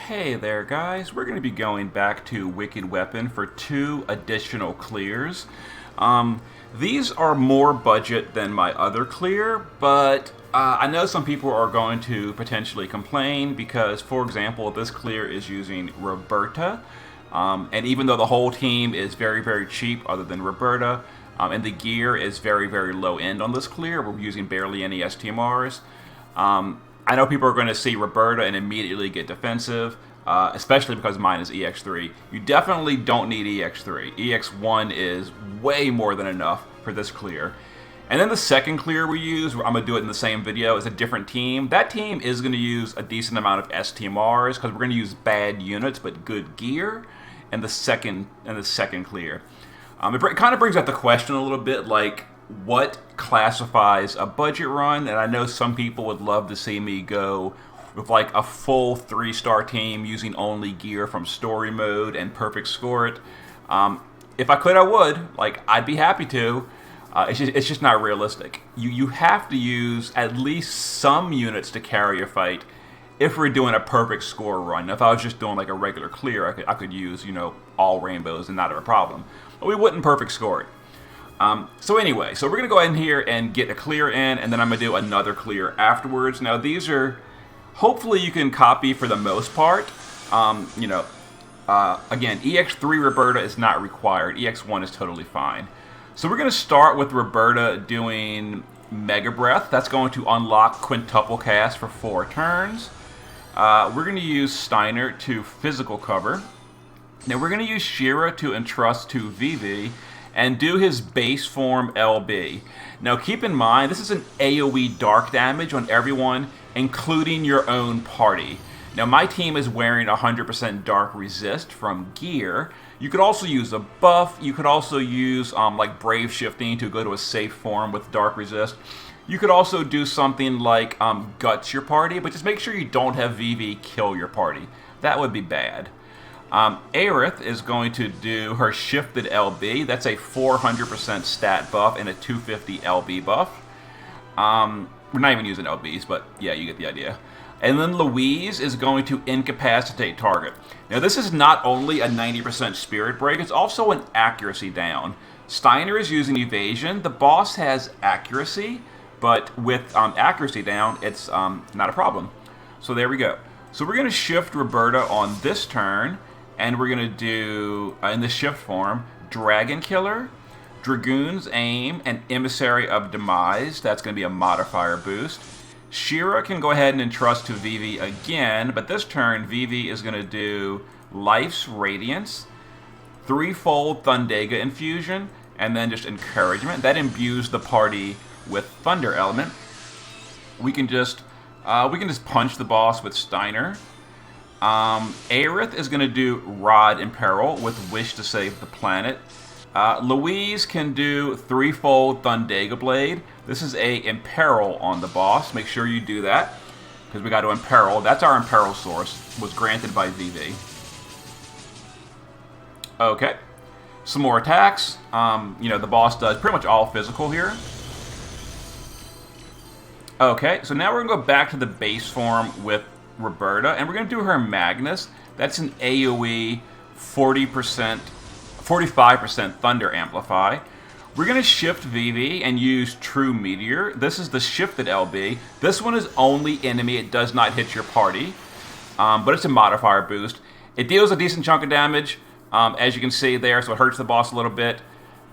Hey there guys, we're going to be going back to Wicked Weapon for 2 additional clears. These are more budget than my other clear, but I know some people are going to potentially complain because, for example, this clear is using Roberta, and even though the whole team is very cheap other than Roberta, and the gear is very low end on this clear, we're using barely any STMRs. I know people are going to see Roberta and immediately get defensive, especially because mine is EX3. You definitely don't need EX3. EX1 is way more than enough for this clear. And then the second clear we use, I'm going to do it in the same video, is a different team. That team is going to use a decent amount of STMRs because we're going to use bad units but good gear in the second clear. It kind of brings up the question a little bit, like, what classifies a budget run? And I know some people would love to see me go with like a full 3-star team using only gear from story mode and perfect score it. If I could, I would. Like, I'd be happy to. It's just not realistic. You have to use at least some units to carry a fight if we're doing a perfect score run. If I was just doing like a regular clear, I could use, all rainbows and not have a problem. But we wouldn't perfect score it. So anyway, so we're going to go ahead in here and get a clear in, and then I'm going to do another clear afterwards. Now these are, hopefully you can copy for the most part. Again, EX3 Roberta is not required. EX1 is totally fine. So we're going to start with Roberta doing Mega Breath. That's going to unlock quintuple cast for 4 turns. We're going to use Steiner to physical cover. Now we're going to use Shira to entrust to Vivi and do his base form LB. Now keep in mind, this is an AoE dark damage on everyone, including your own party. Now my team is wearing 100% dark resist from gear. You could also use a buff. You could also use like Brave Shifting to go to a safe form with dark resist. You could also do something like Guts your party, but just make sure you don't have Vivi kill your party. That would be bad. Aerith is going to do her shifted LB. That's a 400% stat buff and a 250 LB buff. We're not even using LBs, but yeah, you get the idea. And then Louise is going to incapacitate target. Now this is not only a 90% spirit break, it's also an accuracy down. Steiner is using evasion. The boss has accuracy, but with accuracy down, it's not a problem. So there we go. So we're going to shift Roberta on this turn. And we're going to do, in the shift form, Dragon Killer, Dragoon's Aim, and Emissary of Demise. That's going to be a modifier boost. Shira can go ahead and entrust to Vivi again, but this turn Vivi is going to do Life's Radiance, 3-fold Thundega Infusion, and then just Encouragement. That imbues the party with Thunder Element. We can just punch the boss with Steiner. Aerith is going to do Rod Imperil with Wish to Save the Planet. Louise can do 3-fold Thundega Blade. This is a Imperil on the boss. Make sure you do that, because we got to Imperil. That's our Imperil source. Was granted by VV. Okay. Some more attacks. The boss does pretty much all physical here. Okay, so now we're going to go back to the base form with Roberta, and we're going to do her Magnus. That's an AoE 45% Thunder Amplify. We're going to shift Vivi and use True Meteor. This is the shifted LB. This one is only enemy. It does not hit your party, but it's a modifier boost. It deals a decent chunk of damage, as you can see there, so it hurts the boss a little bit.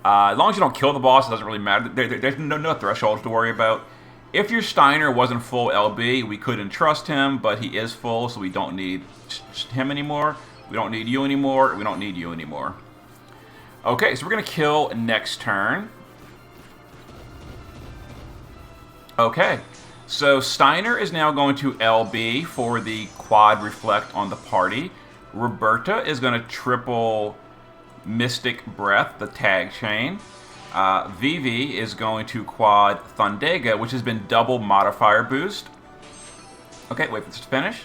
As long as you don't kill the boss, it doesn't really matter. There's no thresholds to worry about. If your Steiner wasn't full LB, we couldn't trust him, but he is full, so we don't need him anymore. We don't need you anymore. We don't need you anymore. Okay, so we're going to kill next turn. Okay, so Steiner is now going to LB for the quad reflect on the party. Roberta is going to triple Mystic Breath, the tag chain. Vivi is going to quad Thundega, which has been double modifier boost. Okay, wait for this to finish.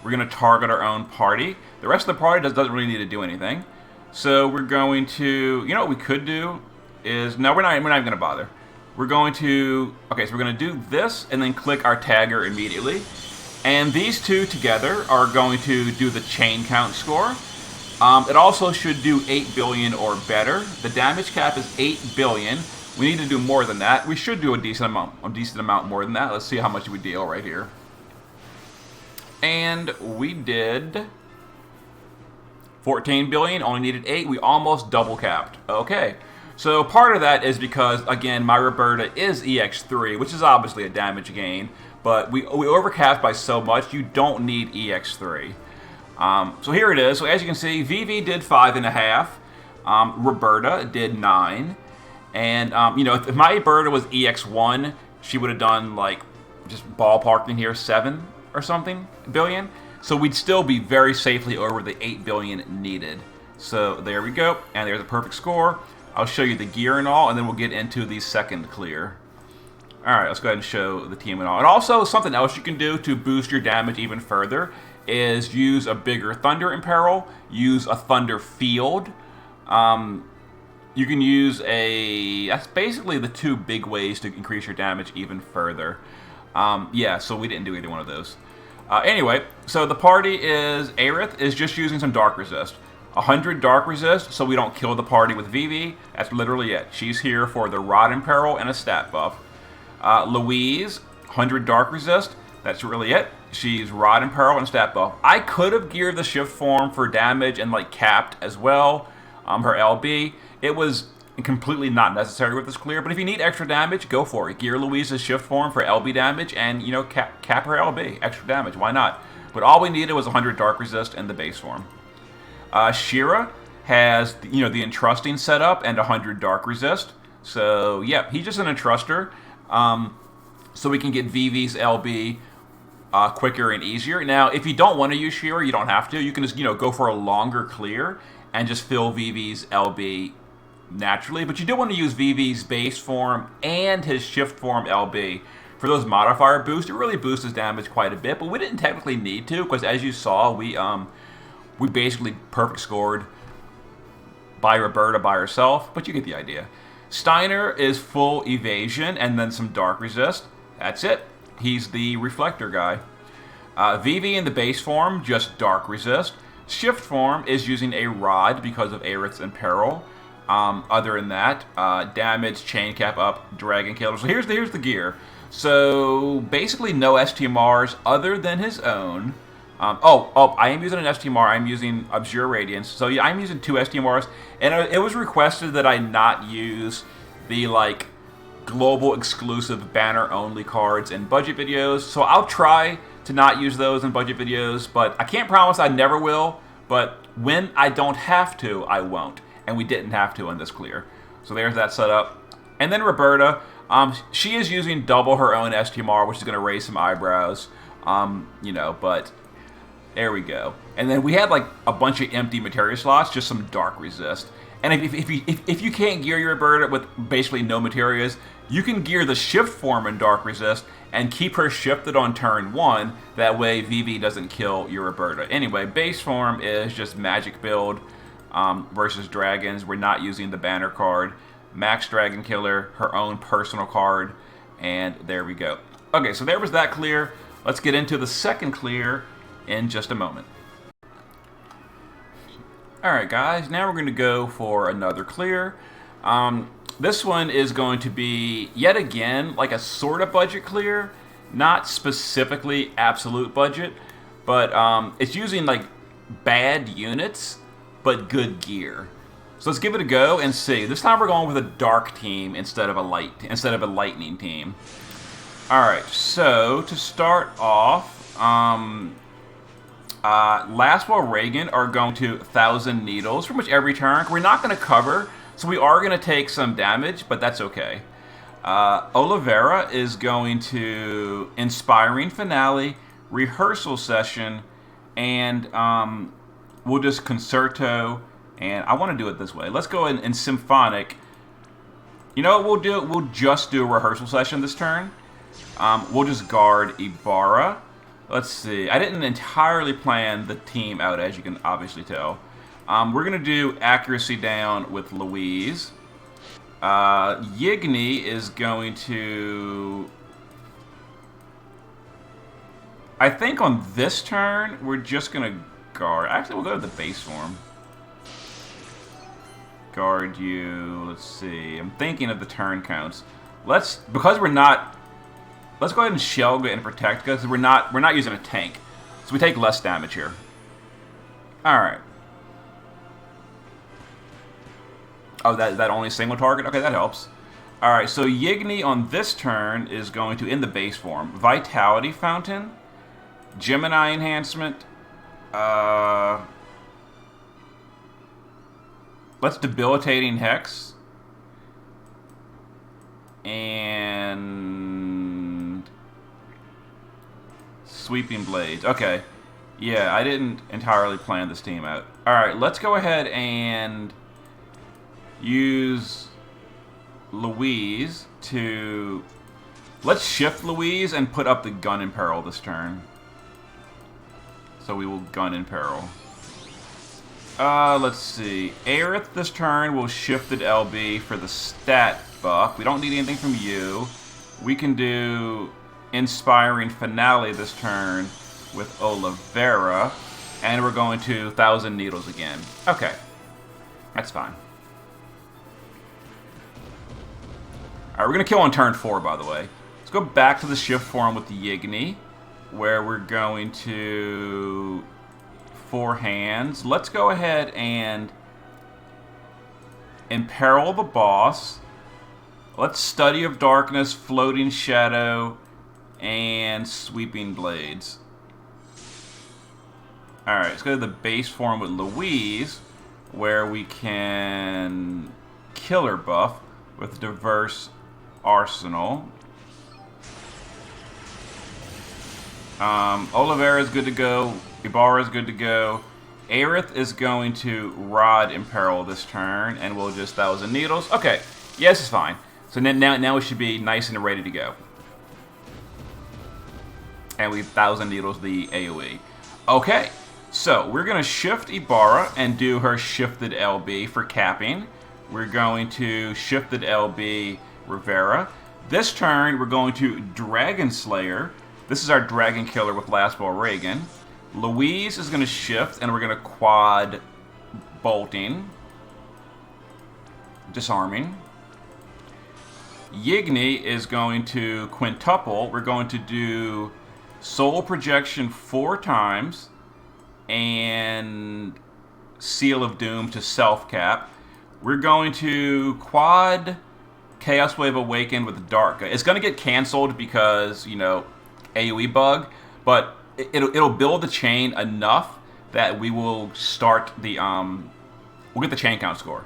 We're going to target our own party. The rest of the party doesn't really need to do anything. So we're going to, what we could do is, no, we're not even going to bother. We're going to, okay, so we're going to do this and then click our tagger immediately. And these two together are going to do the chain count score. It also should do 8 billion or better. The damage cap is 8 billion. We need to do more than that. We should do a decent amount more than that. Let's see how much we deal right here. And we did 14 billion, only needed 8. We almost double capped. Okay. So part of that is because, again, my Roberta is EX3, which is obviously a damage gain. But we overcapped by so much, you don't need EX3. So here it is. So as you can see, VV did 5.5. Roberta did 9. And, you know, if my Roberta was EX1, she would have done, like, just ballparked in here 7 or something billion. So we'd still be very safely over the 8 billion needed. So there we go. And there's a perfect score. I'll show you the gear and all, and then we'll get into the second clear. Alright, let's go ahead and show the team and all. And also, something else you can do to boost your damage even further is use a bigger Thunder Imperil, use a Thunder Field. You can use that's basically the two big ways to increase your damage even further. Yeah, so we didn't do either one of those. Anyway, so the party is, Aerith is just using some Dark Resist. 100 Dark Resist, so we don't kill the party with VV. That's literally it. She's here for the Rod Imperil and a stat buff. Louise, 100 Dark Resist. That's really it. She's Rod Imperil and stat buff. I could have geared the shift form for damage and like capped as well. Her LB. It was completely not necessary with this clear, but if you need extra damage, go for it. Gear Louise's shift form for LB damage and, you know, cap her LB. Extra damage. Why not? But all we needed was 100 Dark Resist in the base form. Shira has, you know, the Entrusting setup and 100 Dark Resist. So, yeah, he's just an Entruster. So we can get VV's LB quicker and easier. Now, if you don't want to use Shira, you don't have to. You can just, you know, go for a longer clear and just fill VV's LB naturally. But you do want to use VV's base form and his shift form LB. For those modifier boosts, it really boosts his damage quite a bit. But we didn't technically need to, because as you saw, we basically perfect scored by Roberta by herself, but you get the idea. Steiner is full evasion and then some dark resist. That's it. He's the reflector guy. VV in the base form, just dark resist. Shift form is using a rod because of Aerith's Imperil. Other than that, damage, chain cap up, dragon killer. So here's the gear. So basically no STMRs other than his own. I am using an STMR. I'm using Abjure Radiance. So yeah, I'm using 2 STMRs, and it was requested that I not use the like global exclusive banner only cards in budget videos. So I'll try to not use those in budget videos, but I can't promise I never will. But when I don't have to, I won't, and we didn't have to on this clear. So there's that setup. And then Roberta, she is using double her own STMR, which is going to raise some eyebrows. You know, but there we go. And then we had like a bunch of empty materia slots, just some dark resist. And if you can't gear your Roberta with basically no materias, you can gear the shift form in dark resist and keep her shifted on turn 1. That way VV doesn't kill your Roberta. Anyway, base form is just magic build versus dragons. We're not using the banner card. Max Dragon Killer, her own personal card, and there we go. Okay, so there was that clear. Let's get into the second clear in just a moment. Alright guys, now we're going to go for another clear. This one is going to be, yet again, like a sort of budget clear. Not specifically absolute budget, but it's using like bad units, but good gear. So let's give it a go and see. This time we're going with a dark team instead of a lightning team. Alright, so to start off, Laswell Reagan are going to 1,000 Needles, pretty much every turn. We're not going to cover, so we are going to take some damage, but that's okay. Olivera is going to Inspiring Finale, Rehearsal Session, and we'll just Concerto, and I want to do it this way. Let's go in Symphonic. You know what we'll do? We'll just do a Rehearsal Session this turn. We'll just guard Ibarra. Let's see. I didn't entirely plan the team out, as you can obviously tell. We're going to do Accuracy down with Louise. Yigni is going to I think on this turn, we're just going to guard. Actually, we'll go to the base form. Guard you. Let's see. I'm thinking of the turn counts. Because we're not... Let's go ahead and shell and protect, because we're not using a tank. So we take less damage here. Alright. Oh, that only single target? Okay, that helps. Alright, so Yigni on this turn is going to, in the base form, Vitality Fountain, Gemini Enhancement, let's Debilitating Hex, and Sweeping Blades. Okay. Yeah, I didn't entirely plan this team out. Alright, let's go ahead and use Louise to... Let's shift Louise and put up the Gun in Peril this turn. So we will Gun in Peril. Let's see. Aerith this turn will shifted LB for the stat buff. We don't need anything from you. We can do Inspiring Finale this turn with Olivera. And we're going to Thousand Needles again. Okay. That's fine. Alright, we're going to kill on turn 4, by the way. Let's go back to the shift form with the Yigni, where we're going to 4 hands. Let's go ahead and imperil the boss. Let's Study of Darkness, Floating Shadow, and Sweeping Blades. Alright, let's go to the base form with Louise, where we can Killer buff with Diverse Arsenal. Olivera is good to go. Ibarra is good to go. Aerith is going to Rod Imperil this turn, and we'll just Thousand Needles. Okay, yeah, this is fine. So now we should be nice and ready to go. And we Thousand Needles the AoE. Okay, so we're going to shift Ibarra and do her shifted LB for capping. We're going to shifted LB Rivera. This turn, we're going to Dragon Slayer. This is our Dragon Killer with Last Ball Reagan. Louise is going to shift, and we're going to quad Bolting. Disarming. Yigni is going to quintuple. We're going to do Soul Projection 4 times, and Seal of Doom to self-cap. We're going to quad Chaos Wave Awaken with Dark. It's going to get canceled because, you know, AoE bug, but it'll build the chain enough that we will start the, we'll get the chain count score.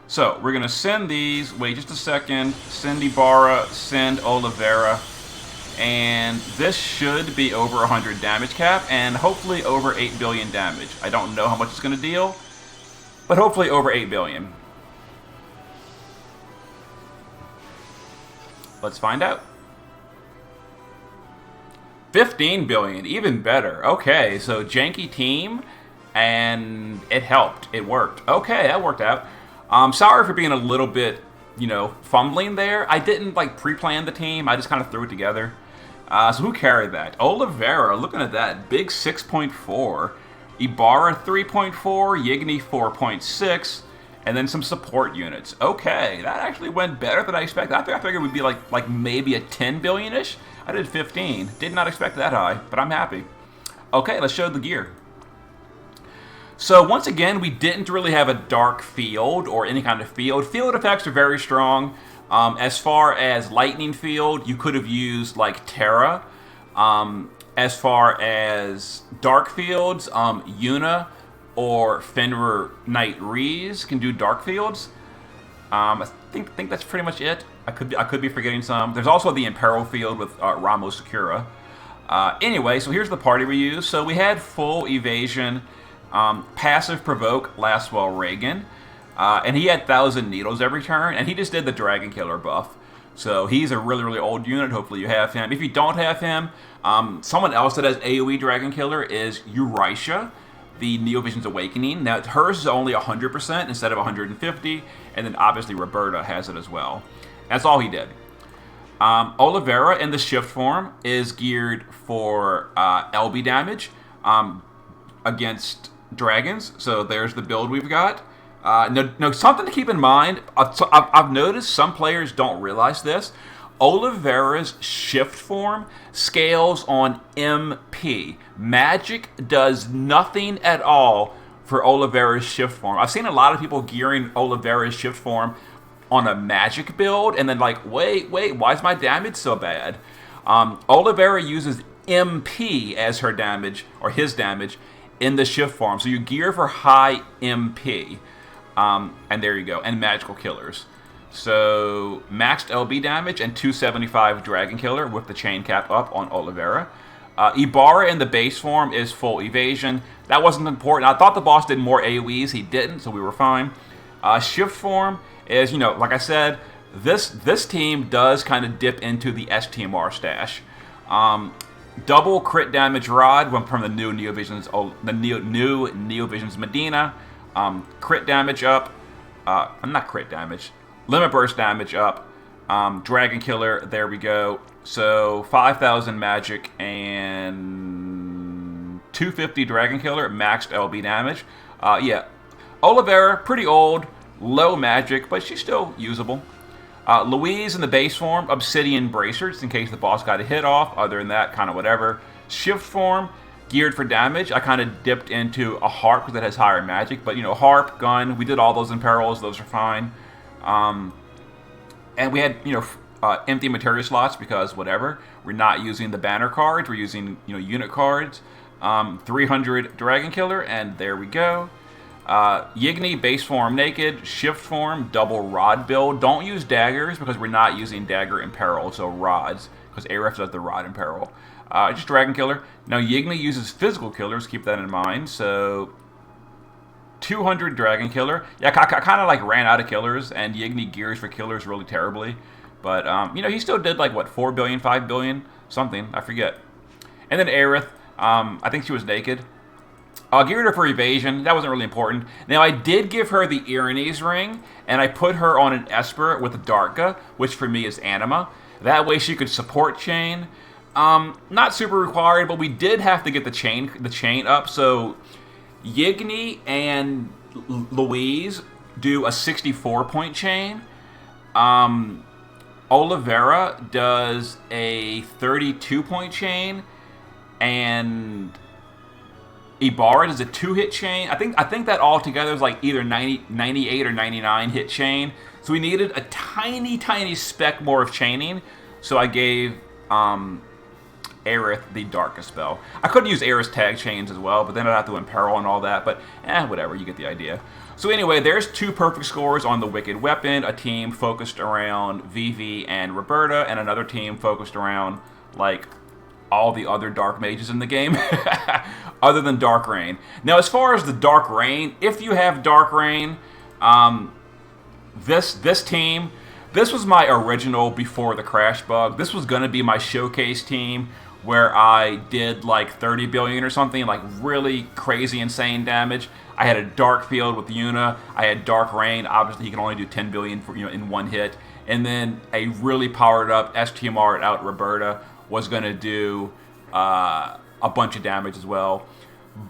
So, we're going to send these, wait just a second, send Ibarra, send Olivera, and this should be over 100 damage cap, and hopefully over 8 billion damage. I don't know how much it's going to deal, but hopefully over 8 billion. Let's find out. 15 billion, even better. Okay, so janky team, and it helped. It worked. Okay, that worked out. Sorry for being a little bit, you know, fumbling there. I didn't, like, pre-plan the team. I just kind of threw it together. So who carried that? Olivera, looking at that, big 6.4. Ibarra 3.4, Yigni 4.6, and then some support units. Okay, that actually went better than I expected. I figured it would be like maybe a 10 billion-ish. I did 15. Did not expect that high, but I'm happy. Okay, let's show the gear. So once again, we didn't really have a dark field or any kind of field. Field effects are very strong. As far as lightning field, you could have used like Terra. As far as dark fields, Yuna or Fenrir Knight Rees can do dark fields. I think that's pretty much it. I could be forgetting some. There's also the Imperil field with Ramos Sakura. Anyway, so here's the party we used. So we had full evasion, passive provoke Lastwell Reagan, and he had 1,000 needles every turn, and he just did the Dragon Killer buff. So he's a really, really old unit. Hopefully you have him. If you don't have him, someone else that has AoE Dragon Killer is Eurisha, the Neovision's Awakening. Now, hers is only 100% instead of 150, and then obviously Roberta has it as well. That's all he did. Olivera in the shift form is geared for LB damage against dragons. So there's the build we've got. No, something to keep in mind. I've noticed some players don't realize this. Olivera's shift form scales on MP. Magic does nothing at all for Olivera's shift form. I've seen a lot of people gearing Olivera's shift form on a magic build, and then like, wait, why is my damage so bad? Olivera uses MP as her damage, or his damage, in the shift form. So you gear for high MP. And there you go, and magical killers. So maxed LB damage and 275 Dragon Killer with the chain cap up on Olivera. Ibarra in the base form is full evasion. That wasn't important. I thought the boss did more AoEs. He didn't, so we were fine. Shift form is, like I said, this team does kind of dip into the STMR stash. Double crit damage rod went from the new Neovisions, new Neovisions Medina. Crit damage up. Not crit damage. Limit burst damage up. Dragon Killer, there we go. So 5,000 magic and 250 Dragon Killer, maxed LB damage. Yeah, Olivera, pretty old, low magic, but she's still usable. Louise in the base form, Obsidian Bracer, just in case the boss got a hit off. Other than that, kind of whatever. Shift form, geared for damage. I kind of dipped into a harp because it has higher magic, but harp, gun, we did all those in perils, those are fine. And we had empty materia slots because whatever, we're not using the banner cards, we're using unit cards. 300 Dragon Killer, and there we go. Yigni base form naked, shift form double rod build. Don't use daggers because we're not using dagger in peril, so rods, because Aerith does the rod in peril. Just Dragon Killer. Now Yigni uses physical killers, keep that in mind. So 200 Dragon Killer. Yeah, I kind of like ran out of killers, and Yigni gears for killers really terribly. But he still did like what, 4 billion, 5 billion, something, I forget. And then Aerith, I think she was naked. Geared her for evasion. That wasn't really important. Now, I did give her the Irenes ring, and I put her on an Esper with a Darka, which for me is Anima. That way she could support chain. Not super required, but we did have to get the chain up. So Yigni and Louise do a 64-point chain. Olivera does a 32-point chain, and Ibarra does a 2-hit chain. I think that all together is like either 98 or 99 hit chain. So we needed a tiny speck more of chaining. So I gave Aerith the Darka spell. I could use Aerith's tag chains as well, but then I'd have to imperil and all that. But whatever, you get the idea. So anyway, there's 2 perfect scores on the Wicked Weapon. A team focused around Vivi and Roberta, and another team focused around like all the other Dark Mages in the game, other than Dark Rain. Now, as far as the Dark Rain, if you have Dark Rain, this team, this was my original before the crash bug. This was going to be my showcase team where I did like 30 billion or something, like really crazy, insane damage. I had a Dark Field with Yuna. I had Dark Rain. Obviously, he can only do 10 billion for, in one hit. And then a really powered up STMR out Roberta was going to do a bunch of damage as well.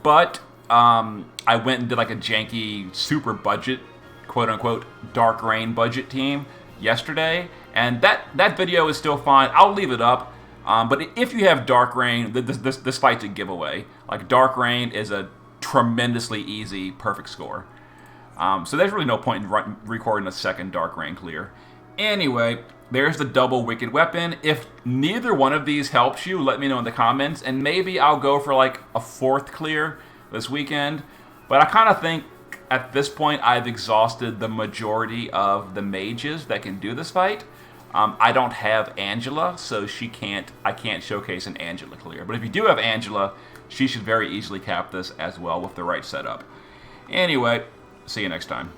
But I went and did like a janky super budget, quote unquote, Dark Rain budget team yesterday. And that video is still fine. I'll leave it up. But if you have Dark Rain, this fight's a giveaway. Like, Dark Rain is a tremendously easy, perfect score. So there's really no point in recording a second Dark Rain clear. Anyway, there's the double Wicked Weapon. If neither one of these helps you, let me know in the comments, and maybe I'll go for like a 4th clear this weekend. But I kind of think at this point I've exhausted the majority of the mages that can do this fight. I don't have Angela, so I can't showcase an Angela clear. But if you do have Angela, she should very easily cap this as well with the right setup. Anyway, see you next time.